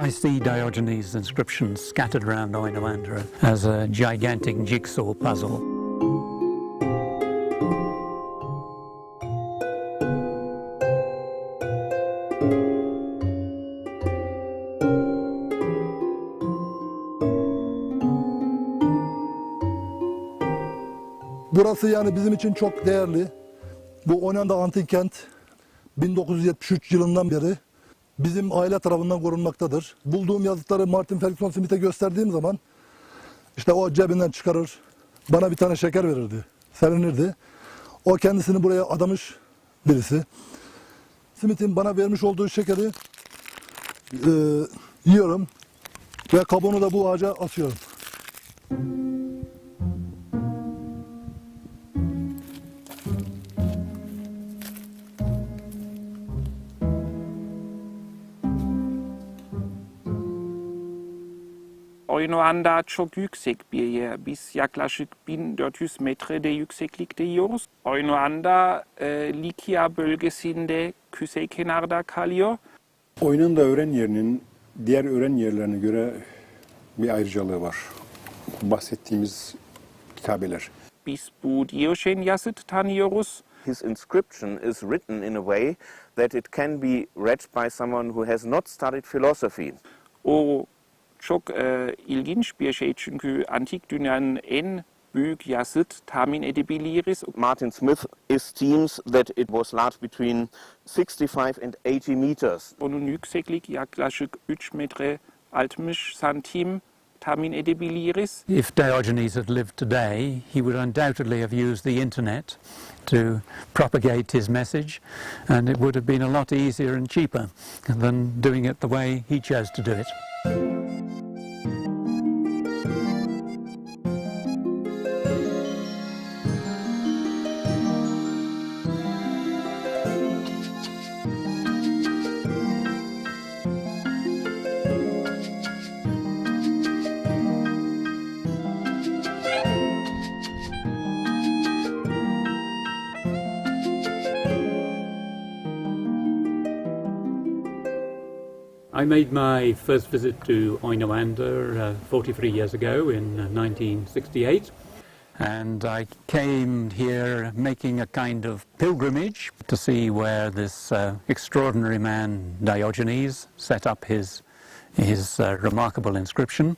I see Diogenes inscriptions scattered around Enoanda as a gigantic jigsaw puzzle. Burası yani bizim için çok değerli. Bu Enoanda Antik Kent 1973 yılından beri bizim aile tarafından korunmaktadır. Bulduğum yazıtları Martin Ferguson Smith'e gösterdiğim zaman işte o cebinden çıkarır, bana bir tane şeker verirdi, sevinirdi. O kendisini buraya adamış birisi. Smith'in bana vermiş olduğu şekeri yiyorum ve kabuğunu da bu ağaca asıyorum. Enoanda çok yüksek bir yer. Biz yaklaşık 1400 metrede yükseklikte yiyoruz. Enoanda Likya bölgesinde kuzey kenarda kalıyor. Enoanda öğren yerinin diğer öğren yerlerine göre bir ayrıcalığı var. Bahsettiğimiz kitabeler. Biz bu Diyojen yazıt tanıyoruz. His inscription is written in a way that it can be read by someone who has not studied philosophy. O çok ilginç bir şey çünkü antik dünyanın en büyük yazıt tahmin edebiliriz. Martin Smith esteems that it was large between 65 and 80 meters. Onun yükseklik yaklaşık 3 metre 60 santim tahmin edebiliriz. If Diogenes had lived today, he would undoubtedly have used the internet to propagate his message, and it would have been a lot easier and cheaper than doing it the way he chose to do it. I made my first visit to Enoanda 43 years ago in 1968, and I came here making a kind of pilgrimage to see where this extraordinary man Diogenes set up his remarkable inscription.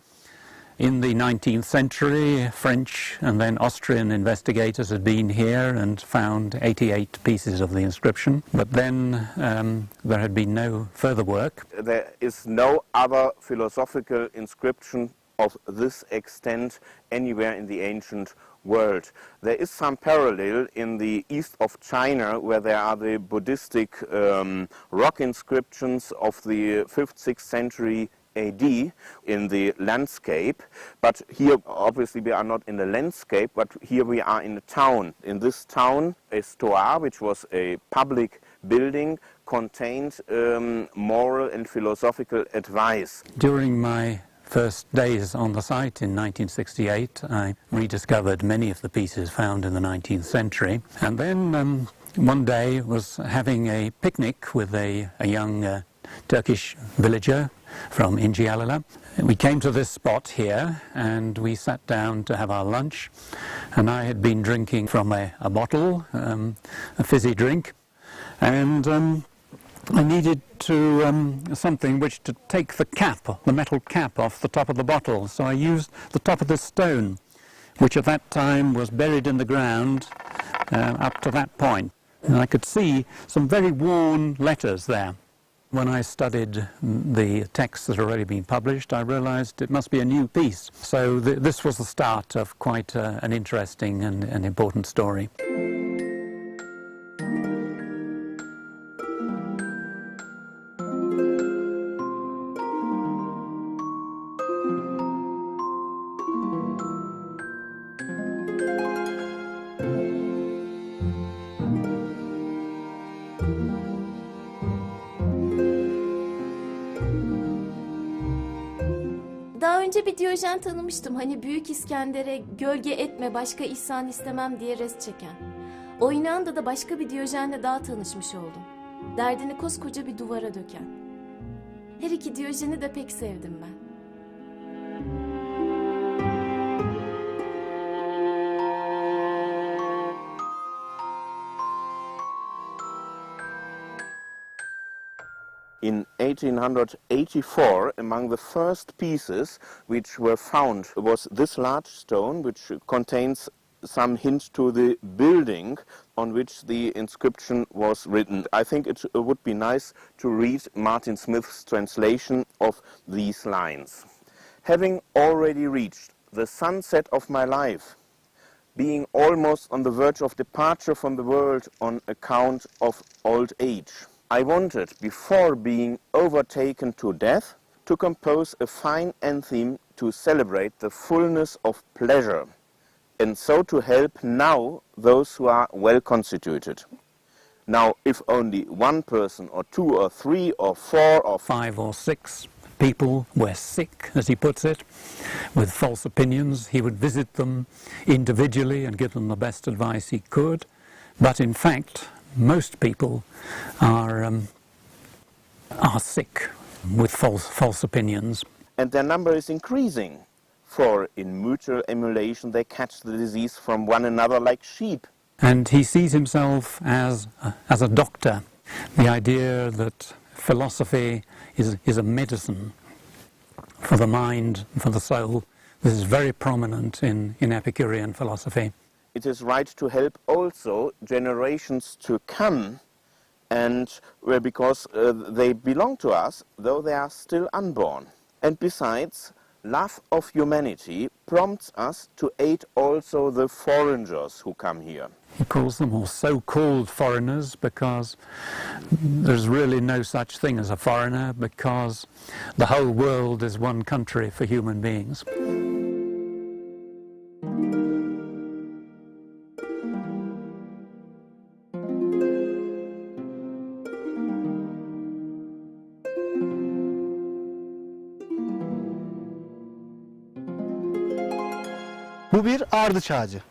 In the 19th century, French and then Austrian investigators had been here and found 88 pieces of the inscription, but then there had been no further work. There is no other philosophical inscription of this extent anywhere in the ancient world. There is some parallel in the east of China where there are the Buddhistic rock inscriptions of the 5th, 6th century AD in the landscape, but here obviously we are not in the landscape, but here we are in a town. In this town, a stoa, which was a public building, contained moral and philosophical advice. During my first days on the site in 1968, I rediscovered many of the pieces found in the 19th century, and then one day was having a picnic with a young Turkish villager from Ingialala. We came to this spot here and we sat down to have our lunch, and I had been drinking from a bottle, a fizzy drink, and I needed something which to take the cap, the metal cap off the top of the bottle, so I used the top of this stone, which at that time was buried in the ground up to that point, and I could see some very worn letters there. When I studied the texts that had already been published, I realized it must be a new piece. So this was the start of quite an interesting and important story. Daha önce bir Diyojen tanımıştım. Hani Büyük İskender'e gölge etme başka ihsan istemem diye rest çeken. O Enoanda'da başka bir Diyojen'le daha tanışmış oldum. Derdini koskoca bir duvara döken. Her iki Diyojen'i de pek sevdim ben. In 1884, among the first pieces which were found was this large stone, which contains some hint to the building on which the inscription was written. I think it would be nice to read Martin Smith's translation of these lines. Having already reached the sunset of my life, being almost on the verge of departure from the world on account of old age, I wanted, before being overtaken to death, to compose a fine anthem to celebrate the fullness of pleasure, and so to help now those who are well constituted. Now, if only one person, or two, or three, or four, or 5 or 6 people were sick, as he puts it, with false opinions, he would visit them individually and give them the best advice he could. But in fact, most people are sick with false opinions. And their number is increasing, for in mutual emulation they catch the disease from one another like sheep. And he sees himself as a doctor. The idea that philosophy is a medicine for the mind, for the soul, this is very prominent in Epicurean philosophy. It is right to help also generations to come, and because they belong to us, though they are still unborn. And besides, love of humanity prompts us to aid also the foreigners who come here. He calls them all so-called foreigners because there's really no such thing as a foreigner, because the whole world is one country for human beings. Bu bir ardıç ağacı.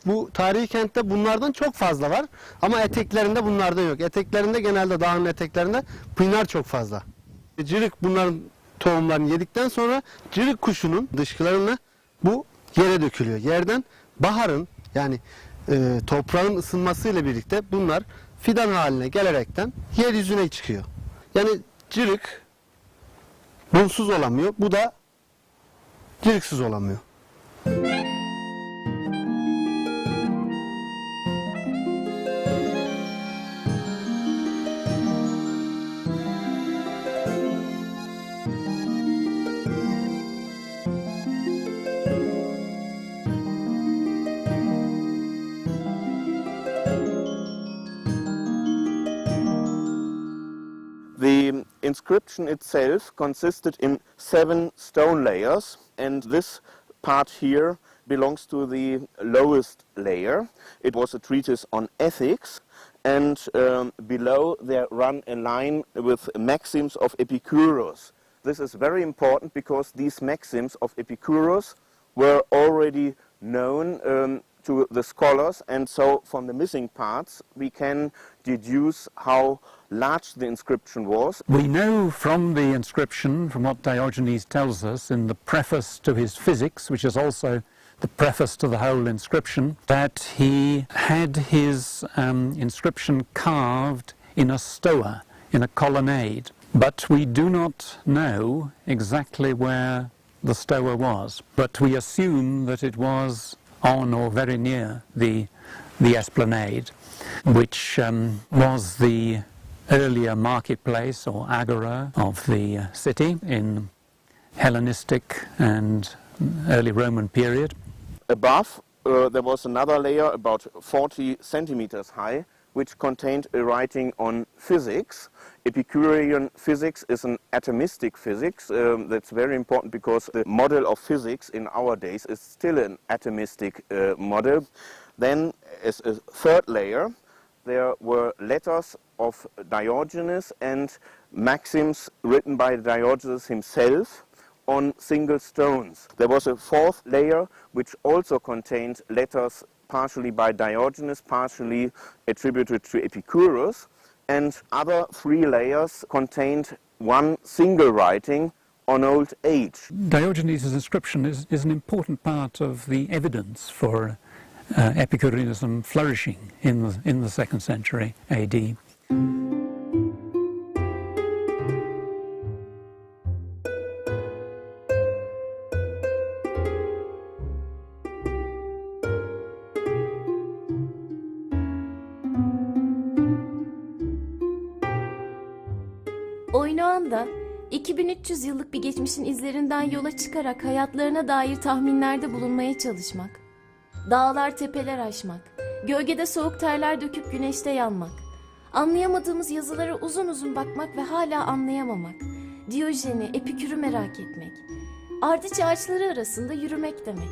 Bu tarihi kentte bunlardan çok fazla var ama eteklerinde bunlardan yok. Eteklerinde, genelde dağın eteklerinde pınar çok fazla. Cırık bunların tohumlarını yedikten sonra cırık kuşunun dışkılarını bu yere dökülüyor. Yerden baharın, yani toprağın ısınmasıyla birlikte bunlar fidan haline gelerekten yeryüzüne çıkıyor. Yani cırık bunsuz olamıyor. Bu da cırıksız olamıyor. The inscription itself consisted in 7 stone layers, and this part here belongs to the lowest layer. It was a treatise on ethics, and below there run a line with maxims of Epicurus. This is very important because these maxims of Epicurus were already known to the scholars, and so from the missing parts we can deduce how large the inscription was. We know from the inscription, from what Diogenes tells us in the preface to his Physics, which is also the preface to the whole inscription, that he had his inscription carved in a stoa, in a colonnade. But we do not know exactly where the stoa was, but we assume that it was on or very near the esplanade, which was the earlier marketplace or agora of the city in Hellenistic and early Roman period. Above there was another layer about 40 centimeters high, which contained a writing on physics. Epicurean physics is an atomistic physics. That's very important because the model of physics in our days is still an atomistic model. Then, as a third layer, there were letters of Diogenes and maxims written by Diogenes himself on single stones. There was a fourth layer which also contained letters partially by Diogenes, partially attributed to Epicurus, and other 3 layers contained one single writing on old age. Diogenes' inscription is an important part of the evidence for Epicureanism flourishing in the 2nd century AD. Enoanda, 2300 yıllık bir geçmişin izlerinden yola çıkarak hayatlarına dair tahminlerde bulunmaya çalışmak, dağlar tepeler aşmak, gölgede soğuk terler döküp güneşte yanmak, anlayamadığımız yazılara uzun uzun bakmak ve hala anlayamamak, Diyojen'i, Epikür'ü merak etmek, ardıç ağaçları arasında yürümek demek.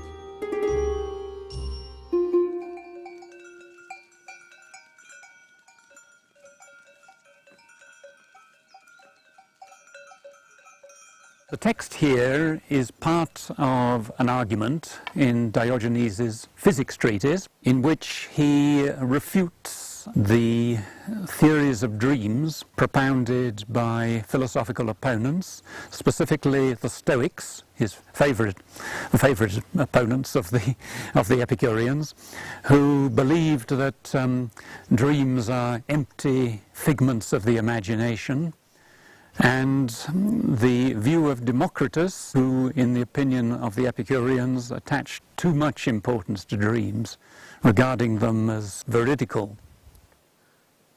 The text here is part of an argument in Diogenes' physics treatise in which he refutes the theories of dreams propounded by philosophical opponents, specifically the Stoics, his favorite opponents of the Epicureans, who believed that dreams are empty figments of the imagination. And the view of Democritus, who, in the opinion of the Epicureans, attached too much importance to dreams, regarding them as veridical.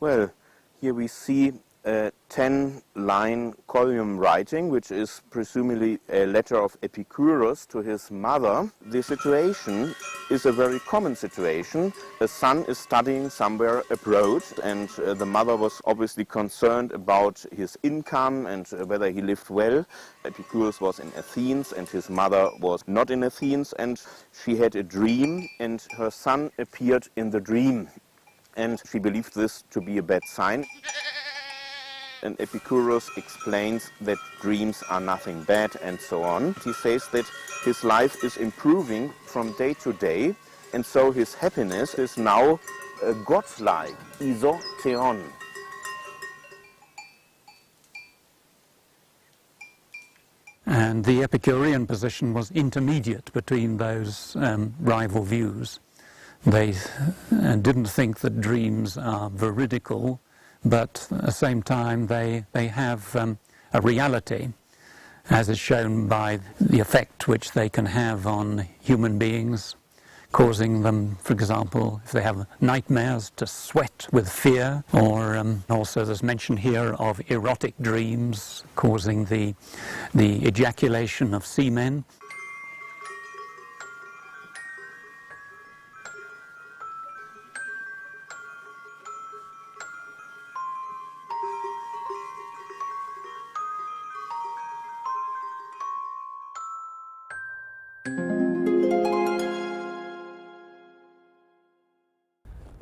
Well, here we see a 10-line column writing, which is presumably a letter of Epicurus to his mother. The situation is a very common situation. The son is studying somewhere abroad, and the mother was obviously concerned about his income and whether he lived well. Epicurus was in Athens and his mother was not in Athens, and she had a dream, and her son appeared in the dream, and she believed this to be a bad sign. And Epicurus explains that dreams are nothing bad and so on. He says that his life is improving from day to day, and so his happiness is now godlike, isotheon. And the Epicurean position was intermediate between those rival views. They didn't think that dreams are veridical, but at the same time they have a reality, as is shown by the effect which they can have on human beings, causing them, for example, if they have nightmares, to sweat with fear, or also there's mention here of erotic dreams causing the ejaculation of semen.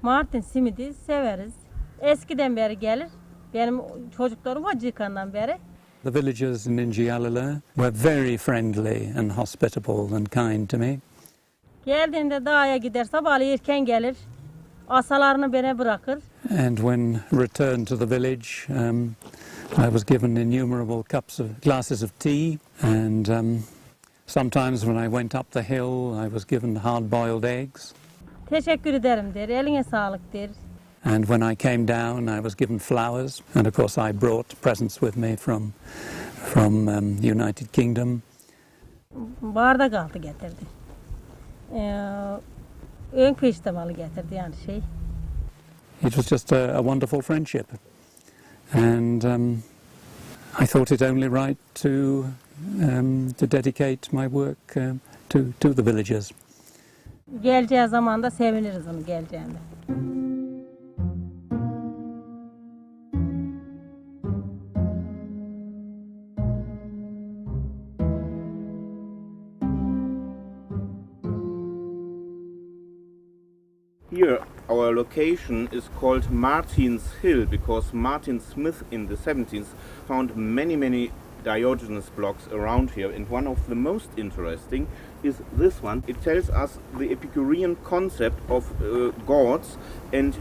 Martin simidi severiz. Eskiden beri gelir. Benim çocuklarım acıkandan beri. The villagers in Ingialala were very friendly and hospitable and kind to me. Geldiğinde dağa gider, sabahleyin erken gelir. Asalarını bana bırakır. And when returned to the village, I was given innumerable glasses of tea, and sometimes when I went up the hill, I was given hard-boiled eggs. Teşekkür ederim der, eline sağlık der. And when I came down, I was given flowers, and of course I brought presents with me from United Kingdom. Bardak altı getirdi. Ön peştemalı getirdi yani şey. It was just a wonderful friendship, and I thought it only right to dedicate my work to the villagers. Geleceği zaman da seviniriz onu geleceğinde. Here our location is called Martin's Hill because Martin Smith in the 70s found many Diogenes blocks around here, and one of the most interesting is this one. It tells us the Epicurean concept of gods, and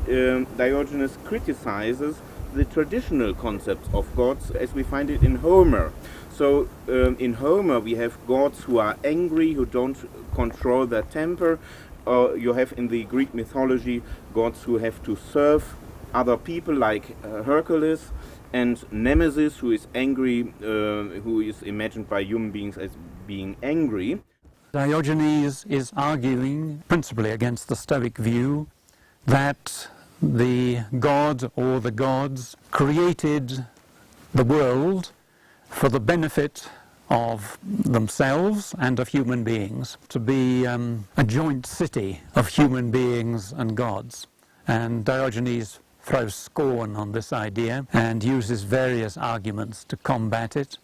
Diogenes criticizes the traditional concepts of gods as we find it in Homer. So in Homer we have gods who are angry, who don't control their temper. You have in the Greek mythology gods who have to serve other people like Hercules, and Nemesis, who is angry, who is imagined by human beings as being angry. Diogenes is arguing principally against the Stoic view that the god or the gods created the world for the benefit of themselves and of human beings, to be a joint city of human beings and gods. And Diogenes throws scorn on this idea and uses various arguments to combat it,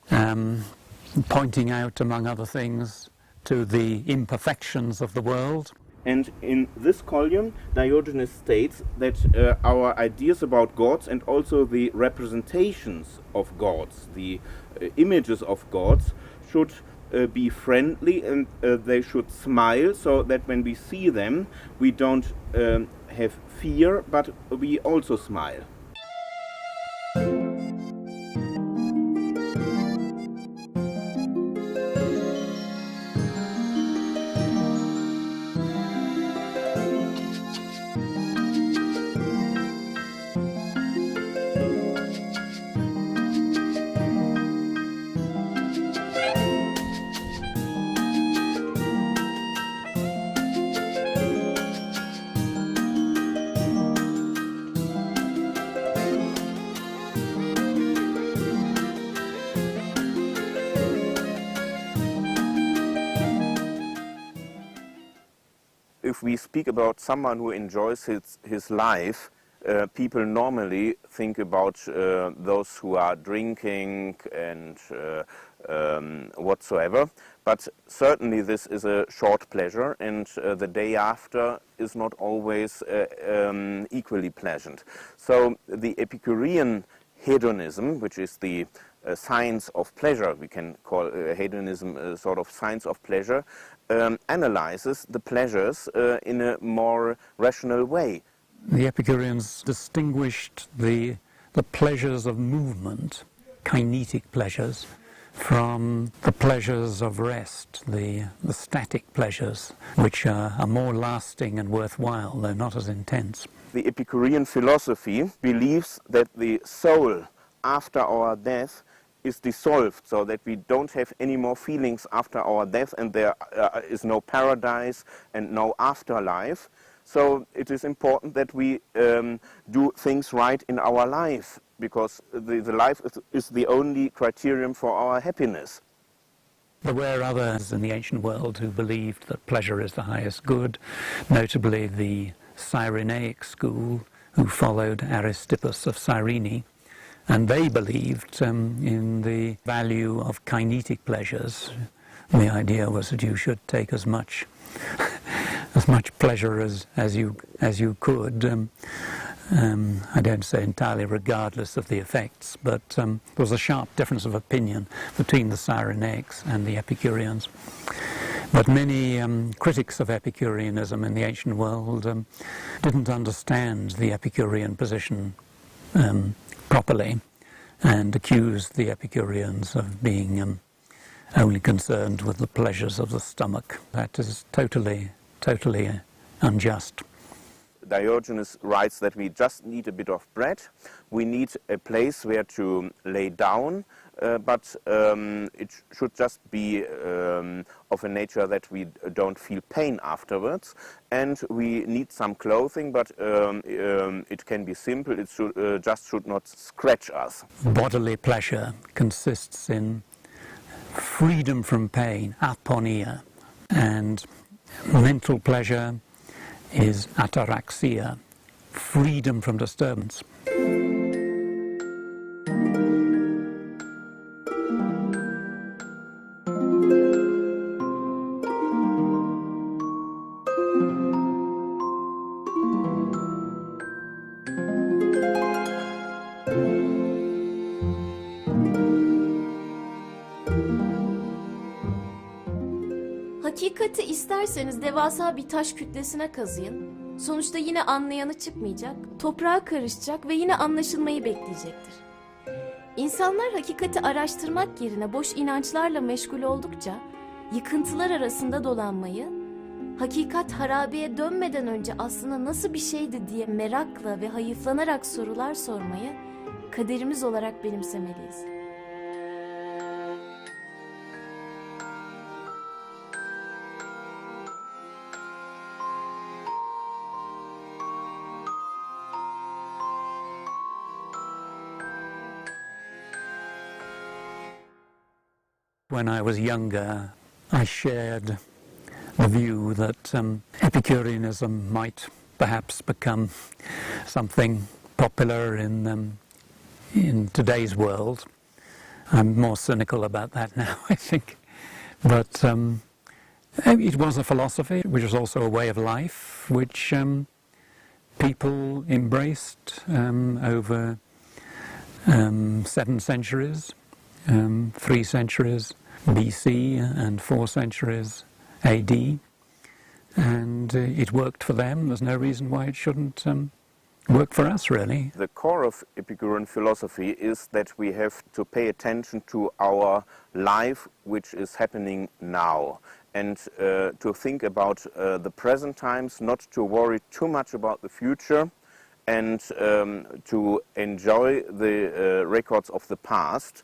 pointing out, among other things, to the imperfections of the world. And in this column, Diogenes states that our ideas about gods and also the representations of gods, the images of gods, should be friendly, and they should smile, so that when we see them, we don't have fear, but we also smile. If we speak about someone who enjoys his life, people normally think about those who are drinking and whatsoever. But certainly this is a short pleasure, and the day after is not always equally pleasant. So the Epicurean hedonism, which is the science of pleasure, we can call hedonism a sort of science of pleasure, analyzes the pleasures in a more rational way. The Epicureans distinguished the pleasures of movement, kinetic pleasures, from the pleasures of rest, the static pleasures, which are more lasting and worthwhile, though not as intense. The Epicurean philosophy believes that the soul after our death is dissolved, so that we don't have any more feelings after our death, and there is no paradise and no afterlife. So it is important that we do things right in our life, because the life is the only criterion for our happiness. There were others in the ancient world who believed that pleasure is the highest good, notably the Cyrenaic school, who followed Aristippus of Cyrene. And they believed in the value of kinetic pleasures. The idea was that you should take as much pleasure as you could. I don't say entirely regardless of the effects, but there was a sharp difference of opinion between the Cyrenaics and the Epicureans. But many critics of Epicureanism in the ancient world didn't understand the Epicurean position properly, and accused the Epicureans of being only concerned with the pleasures of the stomach. That is totally unjust. Diogenes writes that we just need a bit of bread, we need a place where to lay down, but it should just be of a nature that we don't feel pain afterwards, and we need some clothing, but it can be simple, it should not scratch us. Bodily pleasure consists in freedom from pain, aponia, and mental pleasure is ataraxia, freedom from disturbance. Hakikati isterseniz devasa bir taş kütlesine kazıyın. Sonuçta yine anlayanı çıkmayacak, toprağa karışacak ve yine anlaşılmayı bekleyecektir. İnsanlar hakikati araştırmak yerine boş inançlarla meşgul oldukça, yıkıntılar arasında dolanmayı, hakikat harabeye dönmeden önce aslında nasıl bir şeydi diye merakla ve hayıflanarak sorular sormayı kaderimiz olarak benimsemeliyiz. When I was younger, I shared the view that Epicureanism might perhaps become something popular in today's world. I'm more cynical about that now, I think. But it was a philosophy, which was also a way of life, which people embraced over 7 centuries. 3 centuries BC and 4 centuries AD, and it worked for them. There's no reason why it shouldn't work for us, really. The core of Epicurean philosophy is that we have to pay attention to our life which is happening now, and to think about the present times, not to worry too much about the future, and to enjoy the records of the past.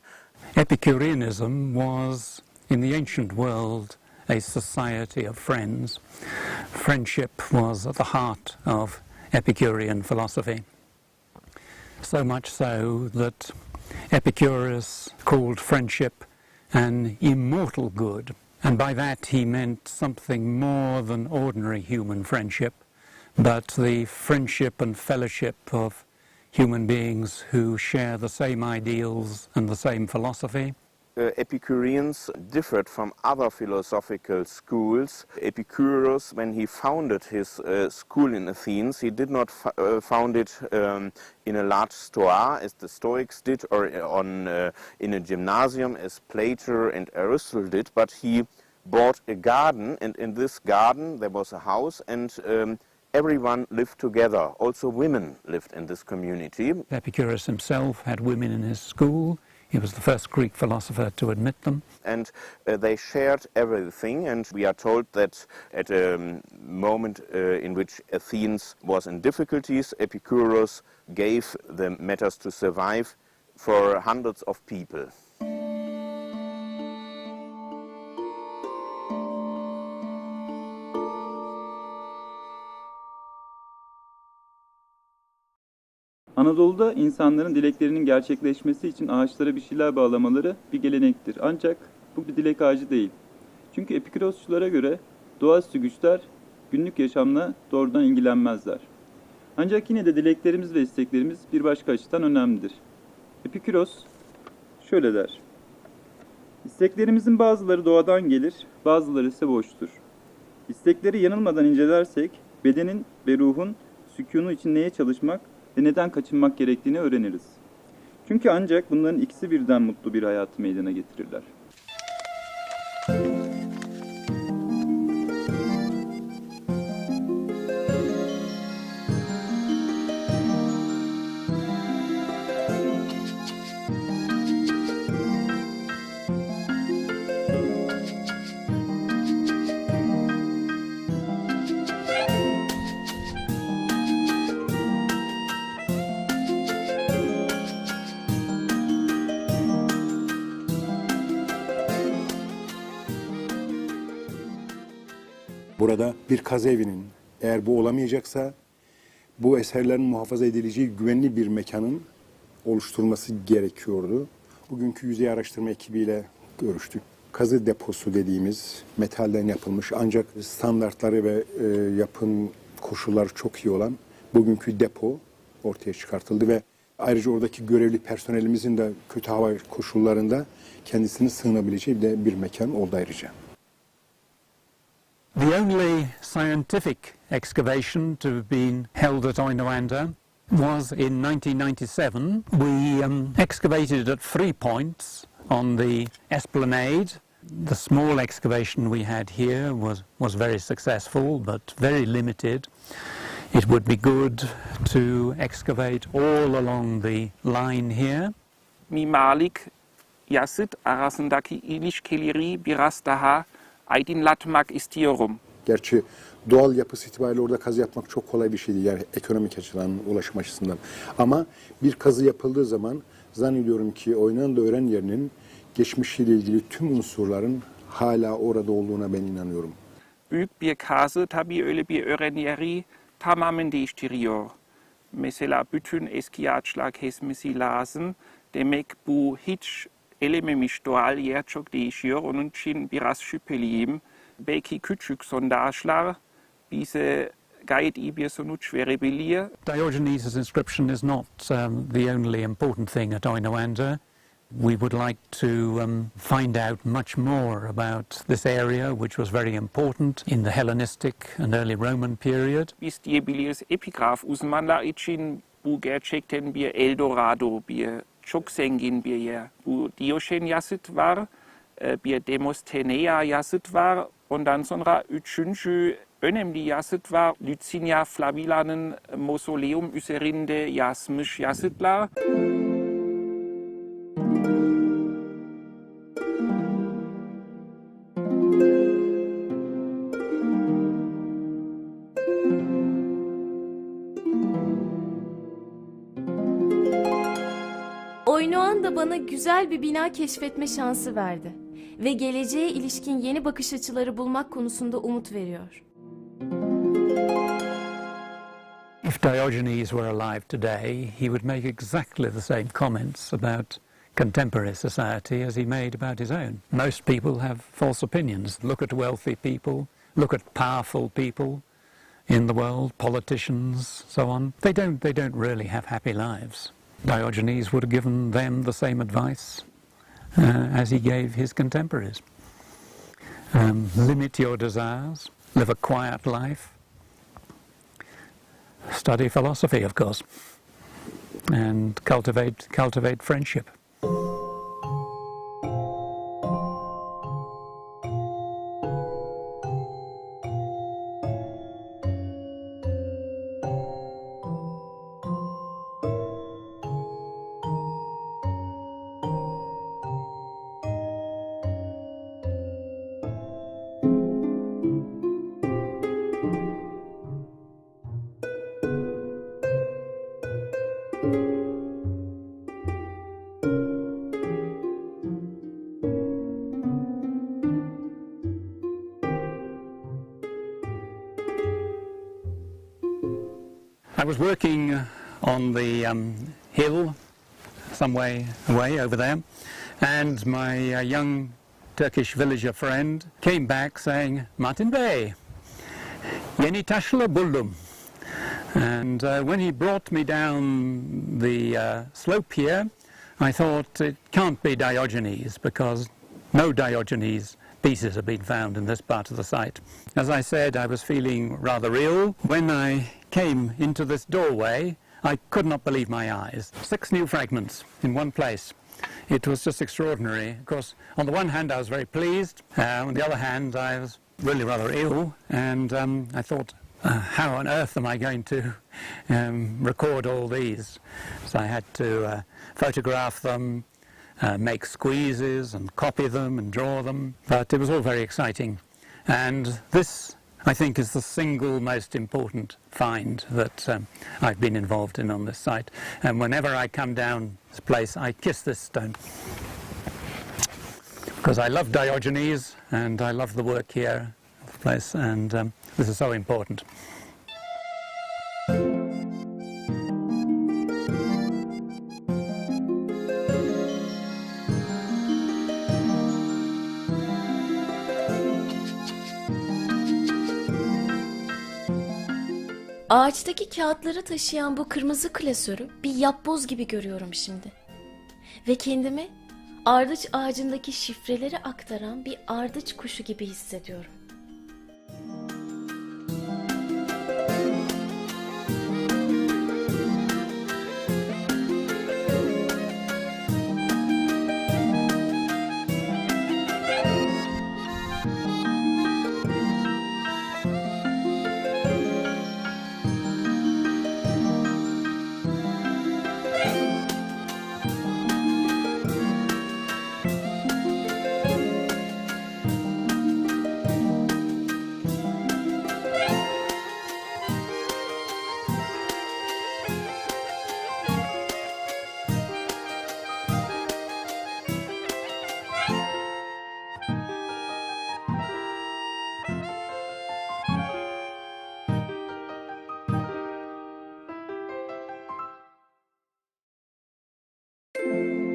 Epicureanism was, in the ancient world, a society of friends. Friendship was at the heart of Epicurean philosophy. So much so that Epicurus called friendship an immortal good, and by that he meant something more than ordinary human friendship, but the friendship and fellowship of human beings who share the same ideals and the same philosophy. Epicureans differed from other philosophical schools. Epicurus, when he founded his school in Athens, he did not found it in a large stoa as the Stoics did, or in a gymnasium as Plato and Aristotle did, but he bought a garden, and in this garden there was a house, and everyone lived together. Also women lived in this community. Epicurus himself had women in his school. He was the first Greek philosopher to admit them. And they shared everything, and we are told that at a moment in which Athens was in difficulties, Epicurus gave the matters to survive for hundreds of people. Anadolu'da insanların dileklerinin gerçekleşmesi için ağaçlara bir şeyler bağlamaları bir gelenektir. Ancak bu bir dilek ağacı değil. Çünkü Epikurosçulara göre doğaüstü güçler günlük yaşamla doğrudan ilgilenmezler. Ancak yine de dileklerimiz ve isteklerimiz bir başka açıdan önemlidir. Epikuros şöyle der: İsteklerimizin bazıları doğadan gelir, bazıları ise boştur. İstekleri yanılmadan incelersek bedenin ve ruhun sükûnu için neye çalışmak ve neden kaçınmak gerektiğini öğreniriz. Çünkü ancak bunların ikisi birden mutlu bir hayatı meydana getirirler. Burada bir kazı evinin, eğer bu olamayacaksa, bu eserlerin muhafaza edileceği güvenli bir mekanın oluşturulması gerekiyordu. Bugünkü yüzey araştırma ekibiyle görüştük. Kazı deposu dediğimiz metalden yapılmış ancak standartları ve yapım koşulları çok iyi olan bugünkü depo ortaya çıkartıldı ve ayrıca oradaki görevli personelimizin de kötü hava koşullarında kendisini sığınabileceği bir mekan oldu ayrıca. The only scientific excavation to have been held at Enoanda was in 1997. We excavated at 3 points on the esplanade. The small excavation we had here was very successful, but very limited. It would be good to excavate all along the line here. Mimarlık, yazıt arasındaki ilişkileri biraz daha aydınlatmak istiyorum. Gerçi doğal yapısı itibariyle orada kazı yapmak çok kolay bir şey değil. Yani ekonomik açıdan, ulaşım açısından. Ama bir kazı yapıldığı zaman zannediyorum ki Oynanda öğren yerinin geçmişiyle ilgili tüm unsurların hala orada olduğuna ben inanıyorum. Büyük bir kazı tabii öyle bir öğren yeri tamamen değiştiriyor. Mesela bütün eski ağaçlar kesmesi lazım. Demek bu hiç elememiş doğal yer çok değişiyor. Onun için biraz şüpheliyim. Belki küçük sondajlar bize gayet iyi bir sonuç verebilir. Diogenes' inscription is not the only important thing at Oynanda. We would like to find out much more about this area, which was very important in the Hellenistic and early Roman period. Biz diyebiliriz epigraf uzmanlar için bu gerçekten bir Eldorado, bir çok zengin bir yer. Bu Diyojen yazıt var, bir Demosthenes yazıt var, ondan sonra üçüncü önemli yazıt var. Lycinia Flavila'nın mausoleum üzerinde yazmış yazıtlar. Enoanda bana güzel bir bina keşfetme şansı verdi ve geleceğe ilişkin yeni bakış açıları bulmak konusunda umut veriyor. If Diogenes were alive today, he would make exactly the same comments about contemporary society as he made about his own. Most people have false opinions. Look at wealthy people, look at powerful people in the world, politicians, so on. They don't really have happy lives. Diogenes would have given them the same advice as he gave his contemporaries. Limit your desires, live a quiet life, study philosophy, of course, and cultivate friendship. I was working on the hill some way away over there, and my young Turkish villager friend came back saying, "Martin Bey, yeni taşla buldum." And when he brought me down the slope here, I thought it can't be Diogenes, because no Diogenes pieces have been found in this part of the site. As I said, I was feeling rather ill. When I came into this doorway, I could not believe my eyes. 6 new fragments in one place. It was just extraordinary. Of course, on the one hand, I was very pleased. On the other hand, I was really rather ill, and I thought, how on earth am I going to record all these? So I had to photograph them, make squeezes and copy them and draw them. But it was all very exciting. And this, I think, is the single most important find that I've been involved in on this site. And whenever I come down this place, I kiss this stone, because I love Diogenes and I love the work here, the place, and this is so important. Ağaçtaki kağıtları taşıyan bu kırmızı klasörü bir yapboz gibi görüyorum şimdi. Ve kendimi ardıç ağacındaki şifreleri aktaran bir ardıç kuşu gibi hissediyorum. Müzik